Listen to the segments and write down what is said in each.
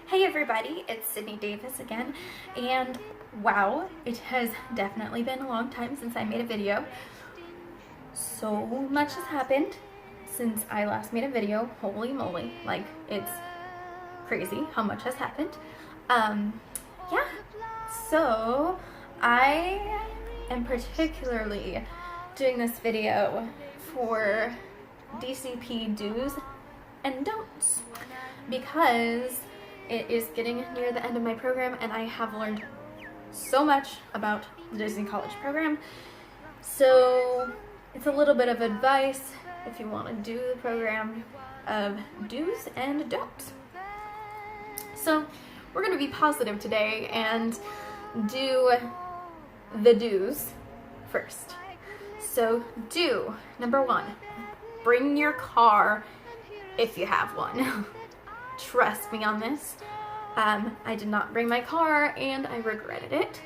Hey everybody, it's Sydney Davis again, and wow, it has definitely been a long time since I made a video. So much has happened since I last made a video. Holy moly, like, it's crazy how much has happened. Yeah, so I am particularly doing this video for DCP do's and don'ts because it is getting near the end of my program and I have learned so much about the Disney College program. So it's a little bit of advice if you want to do the program of do's and don'ts. So we're going to be positive today and do the do's first. So do number 1, bring your car if you have one. Trust me on this. I did not bring my car and I regretted it.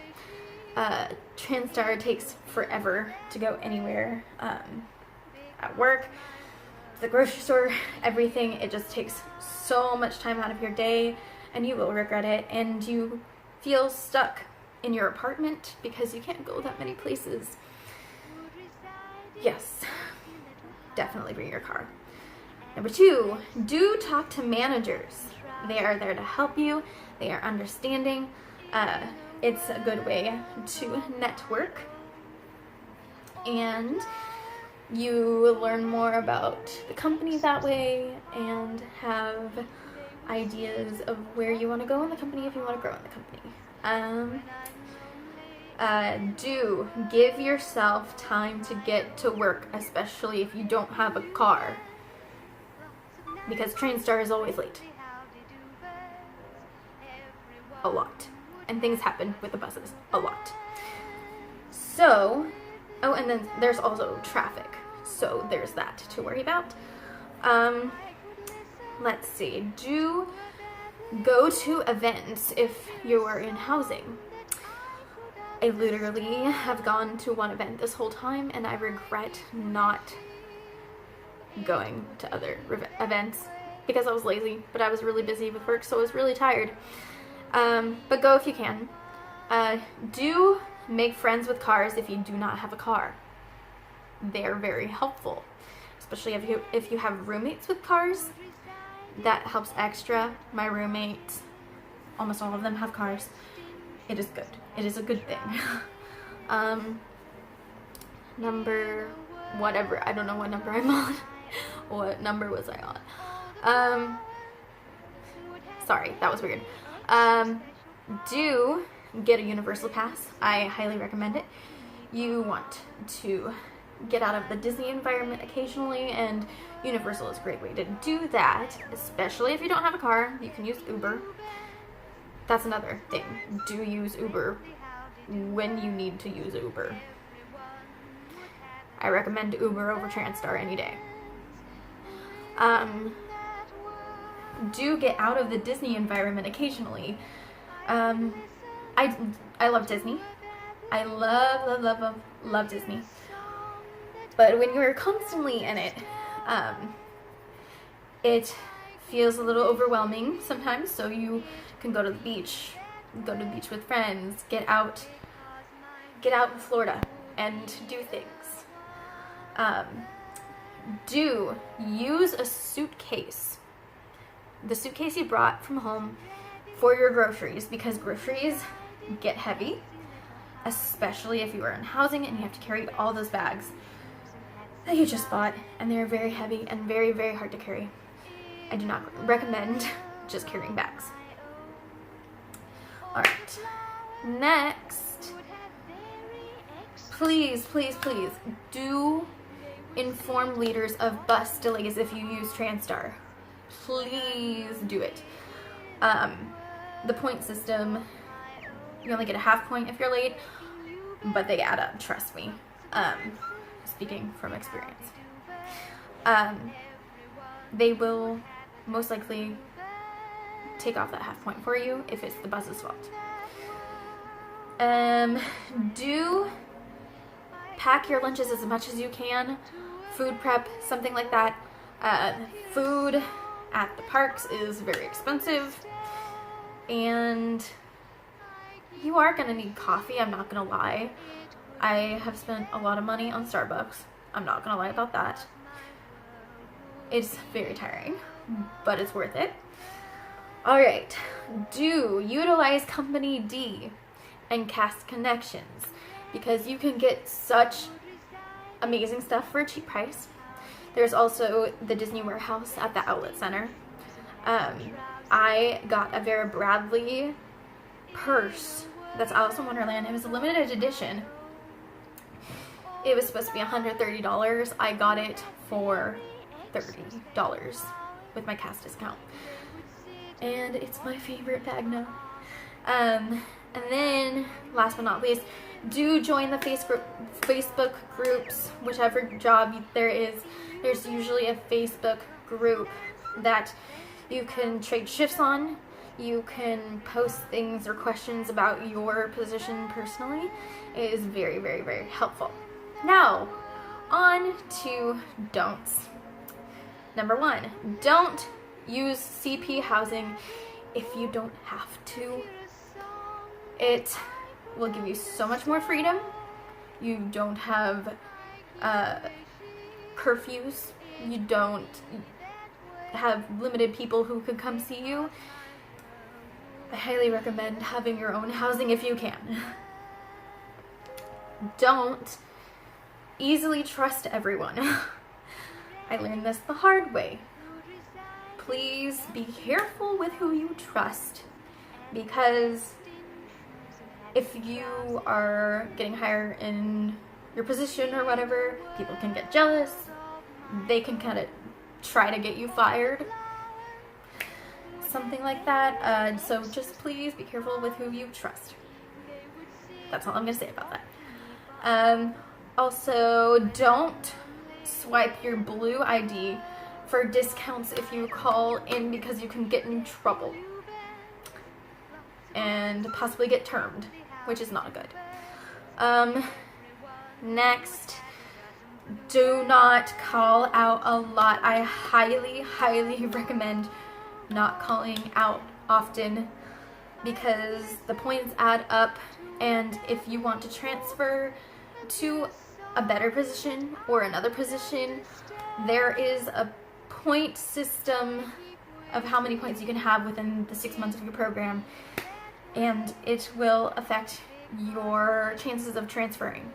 TransStar takes forever to go anywhere, at work, to the grocery store, everything. It just takes so much time out of your day and you will regret it, and you feel stuck in your apartment because you can't go that many places. Yes, definitely bring your car. Number 2, do talk to managers. They are there to help you. They are understanding. It's a good way to network. And you learn more about the company that way and have ideas of where you want to go in the company if you want to grow in the company. Do give yourself time to get to work, especially if you don't have a car, because TransStar is always late. A lot. And things happen with the buses. A lot. So, oh, and then there's also traffic. So there's that to worry about. Let's see. Do go to events if you are in housing. I literally have gone to one event this whole time and I regret not going to other events because I was lazy, but I was really busy with work, so I was really tired. But go if you can. Do make friends with cars if you do not have a car. They're very helpful, especially if you have roommates with cars. That helps extra. My roommates, almost all of them have cars. It is good. It is a good thing. Number whatever. I don't know what number I'm on. What number was I on? Sorry, that was weird. Do get a Universal Pass. I highly recommend it. You want to get out of the Disney environment occasionally, and Universal is a great way to do that, especially if you don't have a car. You can use Uber. That's another thing. Do use Uber when you need to use Uber. I recommend Uber over TransStar any day. Do get out of the Disney environment occasionally. I love Disney. I love Disney. But when you're constantly in it, it feels a little overwhelming sometimes, so you can go to the beach with friends, get out in Florida and do things. Do use a suitcase, the suitcase you brought from home, for your groceries, because groceries get heavy, especially if you are in housing and you have to carry all those bags that you just bought, and they're very heavy and very, very hard to carry. I do not recommend just carrying bags. Alright, next, please do inform leaders of bus delays if you use TransStar. Please do it. The point system, you only get a half point if you're late, but they add up, trust me. Speaking from experience. They will most likely take off that half point for you if it's the bus's fault. Do pack your lunches as much as you can. Food prep, something like that. Food at the parks is very expensive, and you are gonna need coffee, I'm not gonna lie. I have spent a lot of money on Starbucks. I'm not gonna lie about that. It's very tiring, but it's worth it. Alright, do utilize Company D and Cast Connections, because you can get such amazing stuff for a cheap price. There's also the Disney Warehouse at the Outlet Center. I got a Vera Bradley purse that's Alice in Wonderland. It was a limited edition. It was supposed to be $130. I got it for $30 with my Cast discount. And it's my favorite bag now. And then, last but not least, do join the Facebook groups, whichever job there is. There's usually a Facebook group that you can trade shifts on. You can post things or questions about your position personally. It is very, very, very helpful. Now, on to don'ts. Number 1, don't use CP housing if you don't have to. It will give you so much more freedom. You don't have curfews. You don't have limited people who could come see you. I highly recommend having your own housing if you can. Don't easily trust everyone. I learned this the hard way. Please be careful with who you trust, because if you are getting higher in your position or whatever, people can get jealous. They can kind of try to get you fired. Something like that. So just please be careful with who you trust. That's all I'm going to say about that. Also, don't swipe your blue ID for discounts if you call in, because you can get in trouble and possibly get termed, which is not good. Next, do not call out a lot. I highly, highly recommend not calling out often, because the points add up, and if you want to transfer to a better position or another position, there is a point system of how many points you can have within the 6 months of your program, and it will affect your chances of transferring.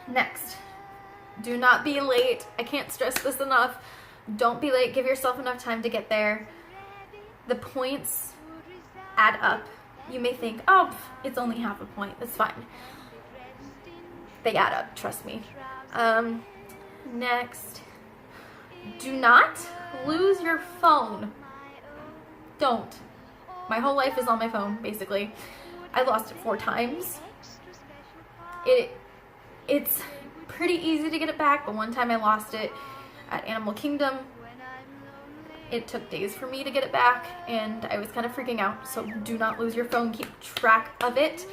Next, do not be late. I can't stress this enough. Don't be late. Give yourself enough time to get there. The points add up. You may think, oh, it's only half a point. That's fine. They add up, trust me. Next, do not lose your phone. Don't. My whole life is on my phone, basically. I lost it 4 times. It's pretty easy to get it back, but one time I lost it at Animal Kingdom. It took days for me to get it back, and I was kind of freaking out. So do not lose your phone. Keep track of it.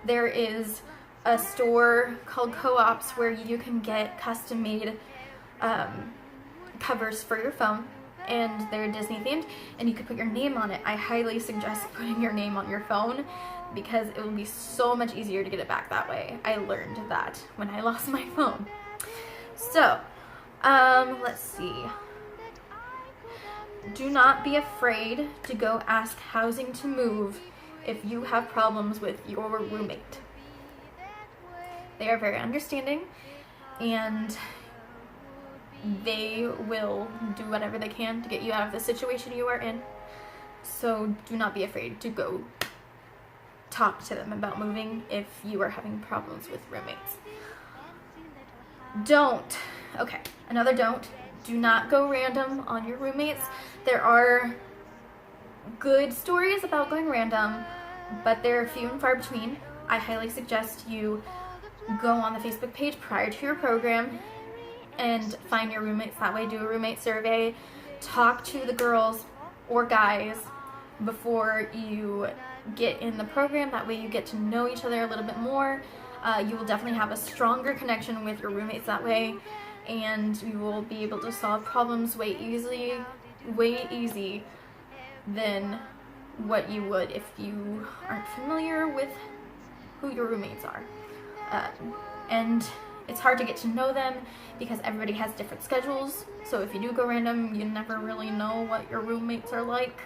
There is a store called Co-ops where you can get custom-made covers for your phone, and they're Disney themed, and you can put your name on it. I highly suggest putting your name on your phone, because it will be so much easier to get it back that way. I learned that when I lost my phone. So, let's see. Do not be afraid to go ask housing to move if you have problems with your roommate. They are very understanding, and they will do whatever they can to get you out of the situation you are in. So do not be afraid to go talk to them about moving if you are having problems with roommates. Another don't. Do not go random on your roommates. There are good stories about going random, but they're few and far between. I highly suggest you go on the Facebook page prior to your program and find your roommates that way. Do a roommate survey. Talk to the girls or guys before you get in the program. That way you get to know each other a little bit more. You will definitely have a stronger connection with your roommates that way, and you will be able to solve problems way easy than what you would if you aren't familiar with who your roommates are. And it's hard to get to know them because everybody has different schedules, so if you do go random, you never really know what your roommates are like.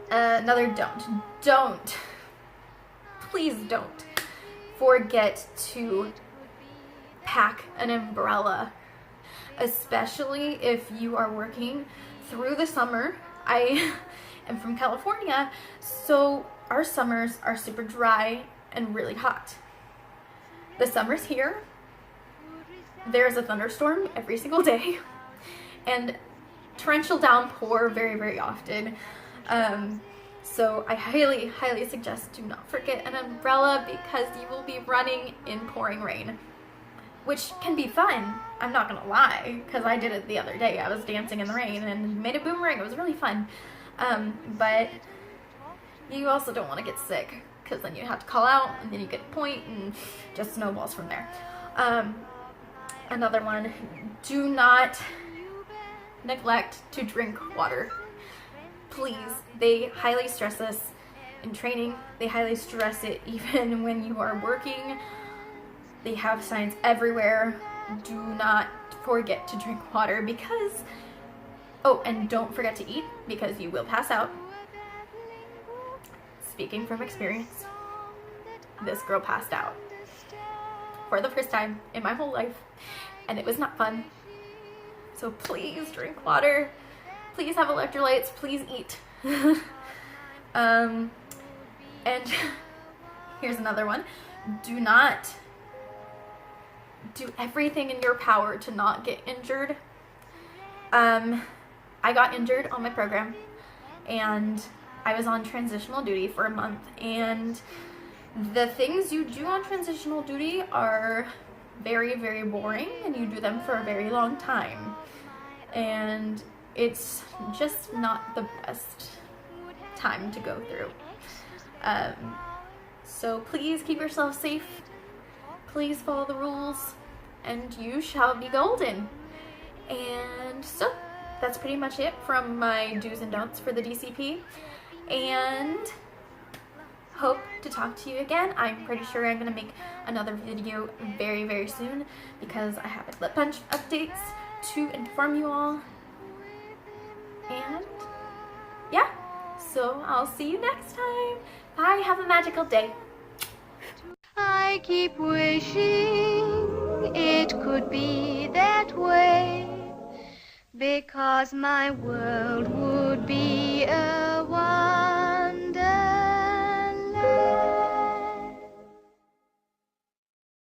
Another don't, please don't forget to pack an umbrella, especially if you are working through the summer. I am from California, so our summers are super dry and really hot. The summer's here, there's a thunderstorm every single day, and torrential downpour very, very often. So I highly, highly suggest do not forget an umbrella, because you will be running in pouring rain, which can be fun. I'm not gonna lie, because I did it the other day. I was dancing in the rain and made a boomerang. It was really fun. But you also don't want to get sick, because then you have to call out and then you get a point and just snowballs from there. Another one, do not neglect to drink water. Please, they highly stress this in training. They highly stress it even when you are working. They have signs everywhere. Do not forget to drink water, because, oh, and don't forget to eat, because you will pass out. Speaking from experience, this girl passed out for the first time in my whole life, and it was not fun. So please drink water, please have electrolytes, please eat. And here's another one. Do not do everything in your power to not get injured. I got injured on my program, and I was on transitional duty for a month, and the things you do on transitional duty are very, very boring, and you do them for a very long time, and it's just not the best time to go through. So please keep yourself safe, please follow the rules, and you shall be golden. And so that's pretty much it from my do's and don'ts for the DCP, and hope to talk to you again. I'm pretty sure I'm going to make another video very, very soon, because I have a bunch of updates to inform you all. And yeah, so I'll see you next time. Bye, have a magical day. I keep wishing it could be that way, because my world would be a